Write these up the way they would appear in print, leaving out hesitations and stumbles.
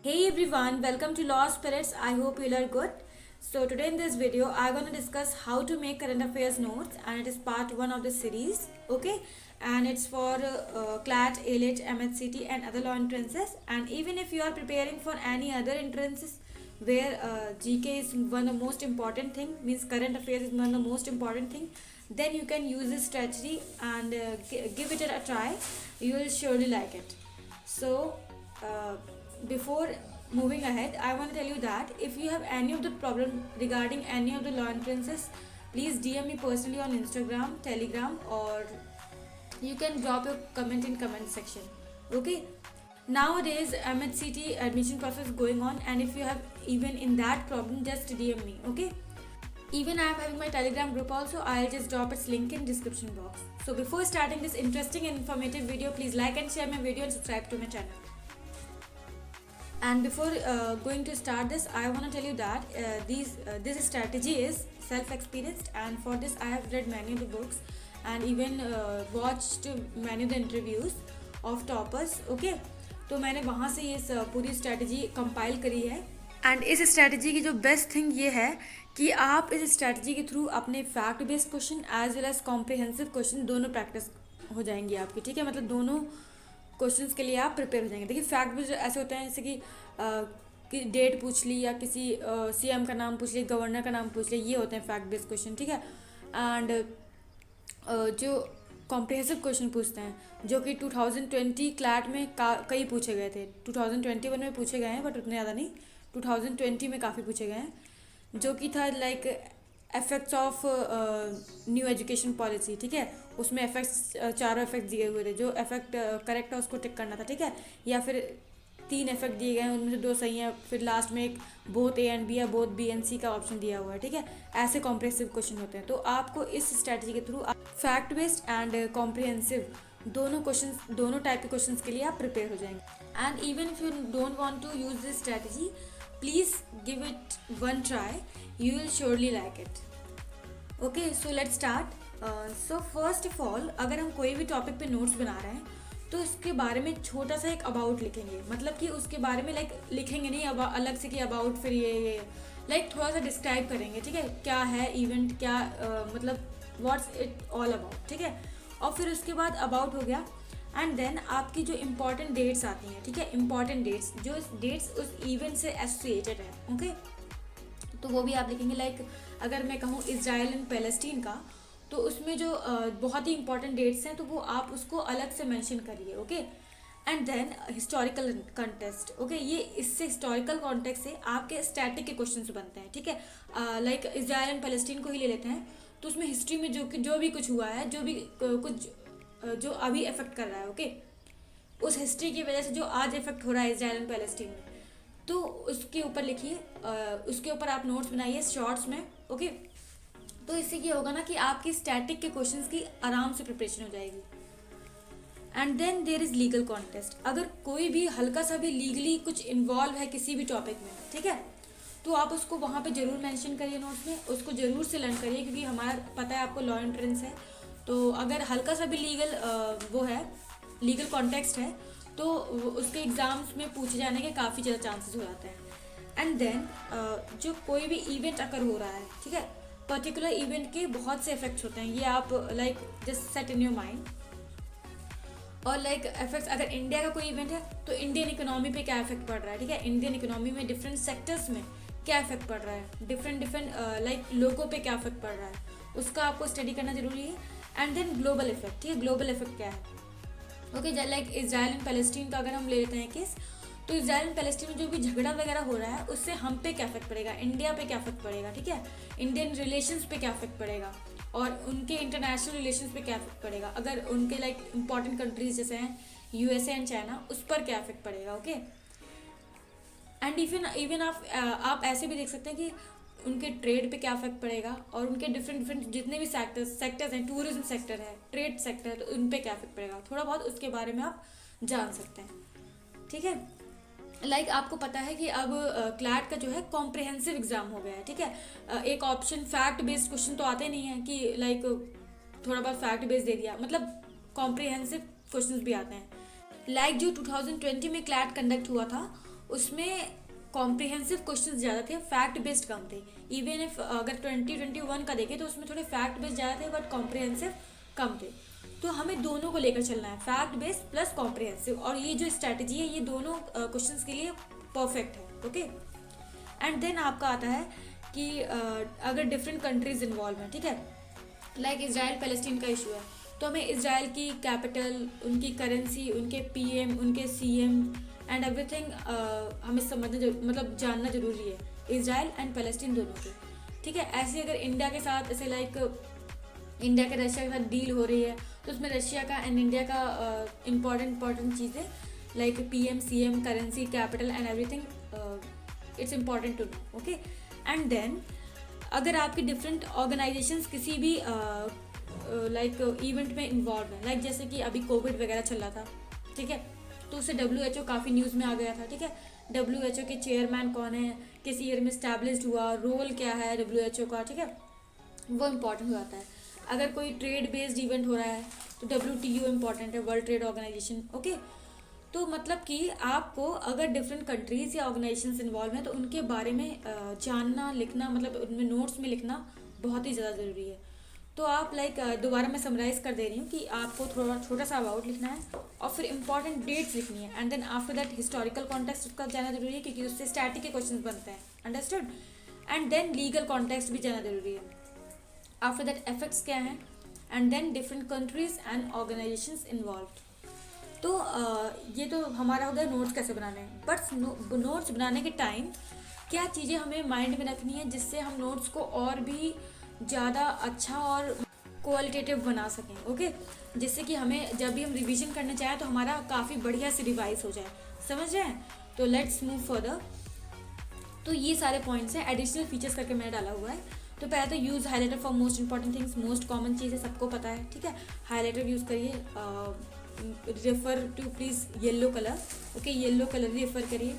Hey everyone, welcome to Law Spirits. I hope you are good. So today in this video, I'm going to discuss how to make current affairs notes, and it is part 1 of the series. Okay, and it's for CLAT, ALH, MHCT and other law entrances. And even if you are preparing for any other entrances where GK is one of the most important thing, means current affairs is one of the most important thing, then you can use this strategy and give it a try. You will surely like it. So before moving ahead, I want to tell you that if you have any of the problem regarding any of the law entrances, please DM me personally on Instagram, Telegram, or you can drop your comment in comment section. Okay, nowadays MHCT admission process going on, and if you have even in that problem, just DM me. Okay, even I am having my Telegram group also. I'll just drop its link in description box. So before starting this interesting and informative video, please like and share my video and subscribe to my channel. And before going to start this, I want to tell you that this strategy is self-experienced, and for this I have read many of the books and even watched many of the interviews of toppers. Okay, तो मैंने वहाँ से ये पूरी strategy compile करी है. And इस strategy की जो बेस्ट थिंग ये है कि आप इस स्ट्रैटेजी के थ्रू अपने fact based question as well as comprehensive question दोनों प्रैक्टिस हो जाएंगी आपकी. ठीक है, मतलब दोनों क्वेश्चंस के लिए आप प्रिपेयर हो जाएंगे. देखिए फैक्ट बेस्ड ऐसे होते हैं जैसे कि डेट पूछ ली या किसी सीएम का नाम पूछ ली, गवर्नर का नाम पूछ ली, ये होते हैं फैक्ट बेस्ड क्वेश्चन. ठीक है, एंड जो कॉम्प्रिहेंसिव क्वेश्चन पूछते हैं जो कि 2020 क्लैट में कई पूछे गए थे. 2021 में पूछे गए हैं बट उतने ज़्यादा नहीं. 2020 में काफ़ी पूछे गए हैं, जो कि था like effects of new education policy. ठीक है, उसमें इफेक्ट्स चारों इफेक्ट दिए हुए थे. जो इफेक्ट करेक्ट है उसको टिक करना था. ठीक है, या फिर 3 इफेक्ट दिए गए हैं, उनमें से 2 सही हैं, फिर लास्ट में एक बोथ ए एंड बी या बोथ बी एंड सी का ऑप्शन दिया हुआ है. ठीक है, ऐसे कॉम्प्रिहेंसिव क्वेश्चन होते हैं. तो आपको इस स्ट्रैटेजी के through fact based and comprehensive दोनों टाइप के क्वेश्चन के लिए आप प्रिपेयर हो जाएंगे. And even if you don't want to use this strategy, please give it one try. You will surely like it. Okay, so let's start. So first of all, अगर हम कोई भी टॉपिक पे नोट्स बना रहे हैं तो इसके बारे में छोटा सा एक अबाउट लिखेंगे. मतलब कि उसके बारे में लाइक लिखेंगे नहीं अलग से कि अबाउट फिर ये लाइक थोड़ा सा डिस्क्राइब करेंगे. ठीक है, क्या है इवेंट, क्या मतलब व्हाट्स इट ऑल अबाउट. ठीक है, और फिर उसके बाद अबाउट हो गया. एंड देन आपकी जो इम्पॉर्टेंट डेट्स आती हैं, ठीक है, इम्पॉर्टेंट डेट्स जो डेट्स उस इवेंट से एसोसिएटेड है. ओके, तो वो भी आप लिखेंगे. लाइक अगर मैं कहूँ इजराइल एंड पैलेस्टीन का, तो उसमें जो बहुत ही इंपॉर्टेंट डेट्स हैं तो वो आप उसको अलग से मेंशन करिए. Okay, and then historical context. Okay, ये इससे हिस्टोरिकल कॉन्टेक्स्ट से आपके स्टैटिक के क्वेश्चन बनते हैं. ठीक है, लाइक इजराइल एंड पैलेस्टीन को ही ले लेते हैं, तो उसमें हिस्ट्री में जो भी कुछ हुआ है, जो भी कुछ जो अभी इफेक्ट कर रहा है, ओके, उस हिस्ट्री की वजह से जो आज इफेक्ट हो रहा है इजराइल एंड पैलेस्टीन में, तो उसके ऊपर लिखिए. उसके ऊपर आप नोट्स बनाइए शॉर्ट्स में. ओके, तो इससे ये होगा ना कि आपकी स्टैटिक के क्वेश्चंस की आराम से प्रिपरेशन हो जाएगी. And then there is legal contest. अगर कोई भी हल्का सा भी लीगली कुछ इन्वॉल्व है किसी भी टॉपिक में, ठीक है, तो आप उसको वहाँ पे जरूर मेंशन करिए नोट्स में. उसको जरूर से लर्न करिए, क्योंकि हमारा पता है आपको लॉ एंट्रेंस है, तो अगर हल्का सा भी लीगल कॉन्टेक्स्ट है तो उसके एग्ज़ाम्स में पूछे जाने के काफ़ी ज़्यादा चांसेस हो जाते हैं. एंड देन जो कोई भी इवेंट अगर हो रहा है, ठीक है, पर्टिकुलर इवेंट के बहुत से इफेक्ट्स होते हैं, ये आप like just set in your mind. और लाइक इफेक्ट्स, अगर इंडिया का कोई इवेंट है तो इंडियन इकोनॉमी पे क्या इफेक्ट पड़ रहा है. ठीक है, इंडियन इकोनॉमी में डिफरेंट सेक्टर्स में क्या इफेक्ट पड़ रहा है, डिफरेंट लाइक लोगों पे क्या इफेक्ट पड़ रहा है, उसका आपको स्टडी करना जरूरी है. And then global effect. ठीक है, ग्लोबल इफेक्ट क्या है. Okay, like Israel and Palestine का अगर हम ले लेते हैं केस, तो इजराइल एंड पैलेस्टीन में जो भी झगड़ा वगैरह हो रहा है उससे हम पे क्या इफेक्ट पड़ेगा, इंडिया पे क्या इफेक्ट पड़ेगा. ठीक है, इंडियन रिलेशंस पे क्या इफेक्ट पड़ेगा, और उनके इंटरनेशनल रिलेशंस पे क्या इफेक्ट पड़ेगा. अगर उनके लाइक इंपॉर्टेंट कंट्रीज जैसे हैं यूएसए एंड चाइना, उस पर क्या इफेक्ट पड़ेगा. ओके, एंड इवन आप ऐसे भी देख सकते हैं कि उनके ट्रेड पे क्या इफेक्ट पड़ेगा, और उनके डिफरेंट जितने भी सेक्टर्स हैं, टूरिज्म सेक्टर है, ट्रेड सेक्टर है, तो उन पे क्या इफेक्ट पड़ेगा. थोड़ा बहुत उसके बारे में आप जान सकते हैं. ठीक है, लाइक आपको पता है कि अब क्लैट का जो है कॉम्प्रिहेंसिव एग्जाम हो गया है. ठीक है, एक ऑप्शन फैक्ट बेस्ड क्वेश्चन तो आते नहीं है कि लाइक थोड़ा बहुत फैक्ट बेस्ड दे दिया, मतलब कॉम्प्रिहेंसिव क्वेश्चन भी आते हैं. लाइक जो 2020 में क्लैट कंडक्ट हुआ था, उसमें कॉम्प्रिहेंसिव क्वेश्चन ज़्यादा थे, फैक्ट बेस्ड कम थे। इवन इफ अगर 2021 का देखें तो उसमें थोड़े फैक्ट बेस्ड ज़्यादा थे बट कॉम्प्रिहेंसिव कम थे। तो हमें दोनों को लेकर चलना है, फैक्ट बेस्ड प्लस कॉम्प्रिहेंसिव, और ये जो स्ट्रैटेजी है ये दोनों क्वेश्चंस के लिए परफेक्ट है। ओके, एंड देन आपका आता है कि अगर डिफरेंट कंट्रीज इन्वॉल्व हैं, ठीक है, लाइक इजराइल पैलेस्टीन का इशू है, तो हमें इजराइल की कैपिटल, उनकी करेंसी, उनके पीएम, उनके सीएम एंड एवरीथिंग हमें समझना मतलब जानना जरूरी है, इजराइल एंड पैलेस्टीन दोनों के। ठीक है, ऐसे अगर इंडिया के साथ ऐसे लाइक इंडिया के रशिया के साथ डील हो रही है तो उसमें रशिया का एंड इंडिया का इम्पॉर्टेंट चीज़ें like PM, CM, currency, capital and everything, it's important to know. Okay, and then अगर आपकी डिफरेंट ऑर्गेनाइजेशंस किसी भी लाइक इवेंट में इन्वॉल्व है, लाइक जैसे कि अभी कोविड वगैरह चल रहा था, ठीक है, तो उससे WHO काफ़ी न्यूज़ में आ गया था। ठीक है, WHO के चेयरमैन कौन है, किस ईयर में स्टैब्लिश्ड हुआ, रोल क्या है WHO का, ठीक है, वो इम्पॉर्टेंट हो जाता है। अगर कोई ट्रेड बेस्ड इवेंट हो रहा है तो WTO इम्पॉर्टेंट है, वर्ल्ड ट्रेड ऑर्गेनाइजेशन। ओके, तो मतलब कि आपको अगर डिफरेंट कंट्रीज या ऑर्गेनाइजेशंस इन्वॉल्व हैं तो उनके बारे में जानना, लिखना, मतलब उनमें नोट्स में लिखना बहुत ही ज़्यादा ज़रूरी है। तो आप लाइक दोबारा मैं समराइज़ कर दे रही हूँ कि आपको थोड़ा छोटा सा अबाउट लिखना है और फिर इंपॉर्टेंट डेट्स लिखनी है, and then after that historical context उसका जाना जरूरी है क्योंकि उससे स्टैटिक के क्वेश्चन बनते हैं, understood, and then legal context भी जाना जरूरी है। आफ्टर दैट इफेक्ट्स क्या हैं, and then different countries and organisations involve. तो ये तो हमारा हो गया नोट्स कैसे बनाने हैं, बट नोट्स बनाने के टाइम क्या चीज़ें हमें माइंड में रखनी है जिससे हम नोट्स को और भी ज़्यादा अच्छा और क्वालिटेटिव बना सकें। ओके, जिससे कि हमें जब भी हम रिवीजन करने चाहें तो हमारा काफ़ी बढ़िया से रिवाइज हो जाए, समझ रहे हैं। तो लेट्स मूव फर्दर। तो ये सारे पॉइंट्स हैं, एडिशनल फीचर्स करके मैंने डाला हुआ है। तो पहले तो use highlighter for most important things, most common चीज़ है, सबको पता है, ठीक है। हाईलाइटर यूज़ करिए, refer to please yellow colour, okay, yellow colour refer करिए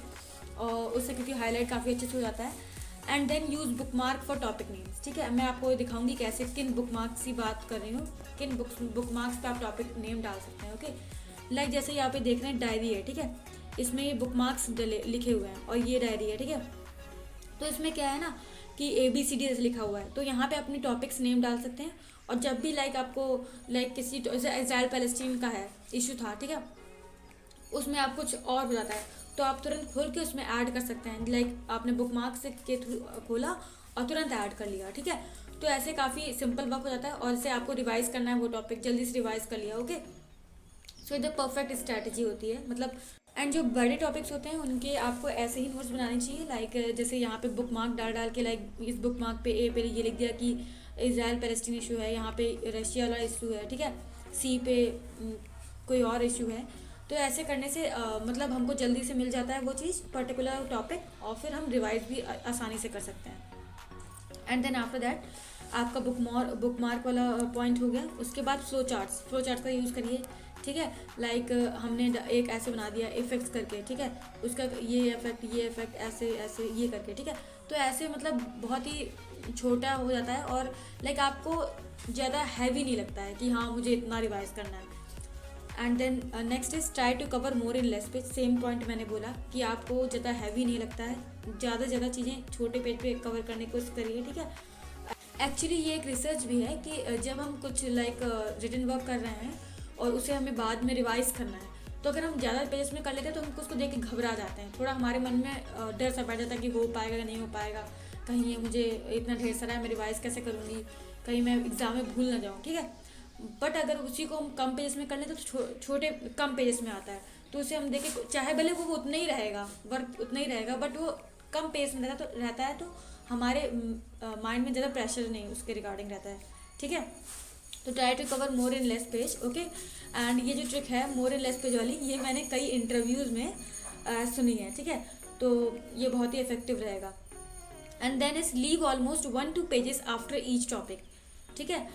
और उससे क्योंकि हाईलाइट काफ़ी अच्छे से हो जाता है। And then use bookmark for topic names, ठीक है। मैं आपको दिखाऊंगी कैसे, किन बुक मार्क्स की बात कर रही हूँ, किन बुक मार्क्स पे आप टॉपिक नेम डाल सकते हैं। ओके, लाइक जैसे यहाँ पे देख रहे हैं डायरी है, ठीक है, इसमें ये बुक मार्क्स लिखे हुए हैं और ये डायरी है, ठीक है। तो इसमें क्या है ना कि ABCD ऐसे लिखा हुआ है, तो यहाँ पे अपनी टॉपिक्स नेम डाल सकते हैं। और जब भी लाइक आपको लाइक किसी इजराइल पैलेस्टीन का है इशू था, ठीक है, उसमें आप कुछ और बताता है तो आप तुरंत खोल के उसमें ऐड कर सकते हैं। लाइक आपने बुक मार्क से के थ्रू खोला और तुरंत ऐड कर लिया, ठीक है। तो ऐसे काफ़ी सिंपल वर्क हो जाता है और इसे आपको रिवाइज करना है वो टॉपिक, जल्दी से रिवाइज कर लिया। ओके, सो ये परफेक्ट स्ट्रैटेजी होती है, मतलब। एंड जो बड़े टॉपिक्स होते हैं उनके आपको ऐसे ही नोट्स बनाने चाहिए, लाइक जैसे यहाँ पे बुक मार्क डाल डाल के, लाइक इस बुक मार्क पे A पे ये लिख दिया कि इजराइल पैलेस्टीन इशू है, यहाँ पे रशिया वाला इशू है, ठीक है, C पे कोई और इशू है। तो ऐसे करने से मतलब हमको जल्दी से मिल जाता है वो चीज़, पर्टिकुलर टॉपिक, और फिर हम रिवाइज भी आसानी से कर सकते हैं। एंड देन आफ्टर दैट आपका बुक मार्क वाला पॉइंट हो गया। उसके बाद फ्लो चार्ट्स का यूज़ करिए, ठीक है। लाइक हमने एक ऐसे बना दिया इफेक्ट्स करके, ठीक है, उसका ये इफेक्ट ऐसे ऐसे ये करके, ठीक है। तो ऐसे मतलब बहुत ही छोटा हो जाता है और लाइक आपको ज़्यादा हैवी नहीं लगता है कि हाँ मुझे इतना रिवाइज करना है। And then next is try to cover more in less page. Same point मैंने बोला कि आपको ज़्यादा हैवी नहीं लगता है, ज़्यादा चीज़ें छोटे पेज पे कवर करने की कोशिश करिए, ठीक है। एक्चुअली ये एक रिसर्च भी है कि जब हम कुछ लाइक रिटन वर्क कर रहे हैं और उसे हमें बाद में रिवाइज करना है, तो अगर हम ज़्यादा पेजेस में कर लेते हैं तो हमको उसको देख के घबरा जाते हैं, थोड़ा हमारे मन में डर सा बैठ जाता है कि हो पाएगा या नहीं हो पाएगा, कहीं ये मुझे इतना ढेर सारा है, मैं रिवाइज कैसे करूँगी, कहीं मैं एग्ज़ाम में भूल ना जाऊँ, ठीक है। बट अगर उसी को हम कम पेजेस में कर लें तो छोटे कम पेजेस में आता है, तो उसे हम देखें, चाहे भले वो उतना ही रहेगा, वर्क उतना ही रहेगा, बट वो कम पेज में रहता है तो हमारे माइंड में ज़्यादा प्रेशर नहीं उसके रिगार्डिंग रहता है, ठीक है। तो try to cover more in less page, okay. And ये जो ट्रिक है मोर इन लेस पेज वाली, ये मैंने कई इंटरव्यूज़ में सुनी है, ठीक है, तो ये बहुत ही इफेक्टिव रहेगा। And then is leave almost 1-2 pages after each topic, ठीक है।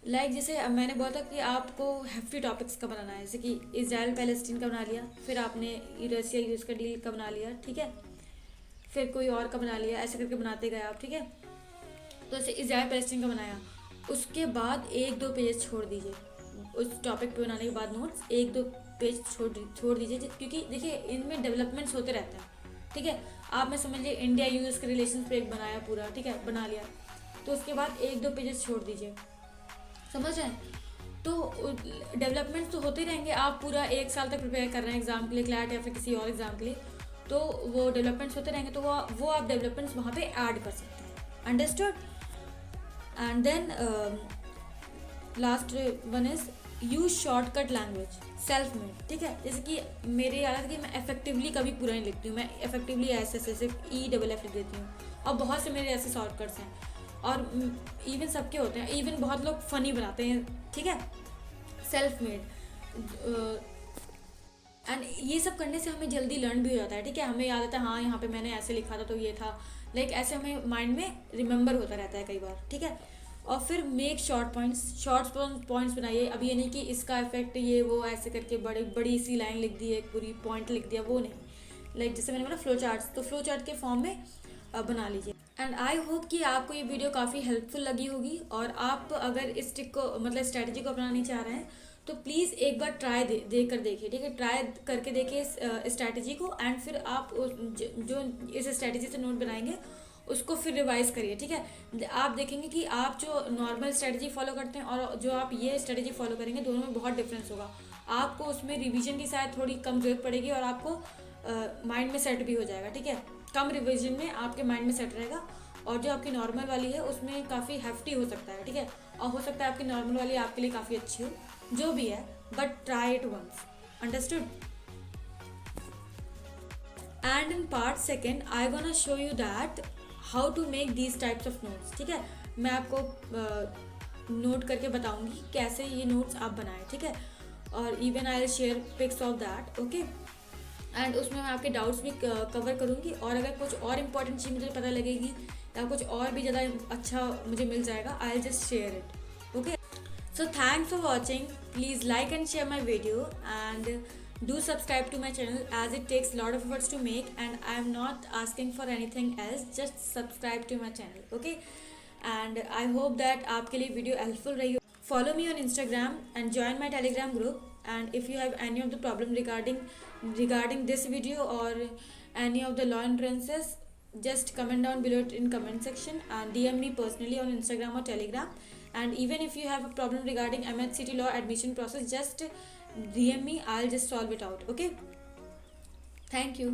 लाइक जैसे मैंने बोला था कि आपको हेफ्टी टॉपिक्स का बनाना है, जैसे कि इजराइल पैलेस्टीन का बना लिया, फिर आपने रशिया यूज़ का डील का बना लिया, ठीक है, फिर कोई और का बना लिया, ऐसे करके बनाते गए आप, ठीक है। तो ऐसे इजराइल पैलेस्टीन का बनाया, उसके बाद 1-2 पेज छोड़ दीजिए उस टॉपिक पे बनाने के बाद नोट्स 1-2 पेज छोड़ दीजिए, क्योंकि देखिए इनमें डेवलपमेंट्स होते रहते हैं, ठीक है। आप मैं समझ लिया इंडिया यूएस के रिलेशन पे एक बनाया पूरा, ठीक है, बना लिया, तो उसके बाद 1-2 पेजेस छोड़ दीजिए, समझ आए। तो डेवलपमेंट तो होते ही रहेंगे, आप पूरा 1 साल तक प्रिपेयर कर रहे हैं एग्जाम के लिए, क्लैट या फिर किसी और एग्जाम के लिए, तो वो डेवलपमेंट्स होते रहेंगे, तो वो आप डेवलपमेंट्स वहाँ पे ऐड कर सकते हैं, understood. And then last one is use shortcut language, self made, ठीक है। जैसे कि मेरी आदत है कि मैं इफेक्टिवली कभी पूरा नहीं लिखती हूँ, मैं इफेक्टिवली ऐसे सिर्फ EFF लिख देती हूँ, और बहुत से मेरे ऐसे शॉर्टकट्स हैं, और इवन सबके होते हैं, इवन बहुत लोग फनी बनाते हैं, ठीक है। सेल्फ मेड एंड ये सब करने से हमें जल्दी लर्न भी हो जाता है, ठीक है। हमें याद आता है हाँ यहाँ पे मैंने ऐसे लिखा था तो ये था, लाइक ऐसे हमें माइंड में रिमेंबर होता रहता है कई बार, ठीक है। और फिर मेक शॉर्ट पॉइंट्स बनाइए। अब ये नहीं कि इसका इफेक्ट ये वो ऐसे करके बड़ी बड़ी सी लाइन लिख दी है, पूरी पॉइंट लिख दिया, वो नहीं। लाइक जैसे मैंने बोला फ्लो चार्ट्स, तो फ्लो चार्ट के फॉर्म में बना लीजिए। एंड आई होप कि आपको ये वीडियो काफ़ी हेल्पफुल लगी होगी, और आप अगर इस ट्रिक को मतलब स्ट्रैटेजी को अपनाना चाह रहे हैं तो प्लीज़ एक बार ट्राई दे कर देखिए, ठीक है। ट्राई करके देखिए इस स्ट्रैटेजी को, एंड फिर आप जो इस स्ट्रैटेजी से नोट बनाएंगे उसको फिर रिवाइज करिए, ठीक है। आप देखेंगे कि आप जो नॉर्मल स्ट्रैटेजी फॉलो करते हैं और जो आप ये स्ट्रैटेजी फॉलो करेंगे, दोनों में बहुत डिफरेंस होगा। आपको उसमें रिवीजन की शायद थोड़ी कम जरूरत पड़ेगी, और आपको माइंड में सेट भी हो जाएगा, ठीक है। कम रिवीजन में आपके माइंड में सेट रहेगा, और जो आपकी नॉर्मल वाली है उसमें काफ़ी हेफ्टी हो सकता है, ठीक है। और हो सकता है आपकी नॉर्मल वाली आपके लिए काफ़ी अच्छी हो, जो भी है, but try it once, understood. And in part second I gonna show you that how to make these types of notes, ठीक है। मैं आपको नोट करके बताऊंगी कैसे ये नोट्स आप बनाएं, ठीक है। और even I will share pics of that, okay. And उसमें मैं आपके डाउट्स भी कवर करूंगी, और अगर कुछ और इम्पोर्टेंट चीज़ मुझे पता लगेगी या कुछ और भी ज़्यादा अच्छा मुझे मिल जाएगा, I will just share it, okay. So thanks for watching. Please like and share my video, and do subscribe to my channel, as it takes a lot of efforts to make, and I am not asking for anything else. Just subscribe to my channel, okay? And I hope that आपके लिए video helpful रही हो. Follow me on Instagram and join my Telegram group. And if you have any of the problem regarding this video or any of the law entrances, just comment down below it in comment section, and DM me personally on Instagram or Telegram. And even if you have a problem regarding MHCT law admission process, just DM me, I'll just solve it out, okay. Thank you.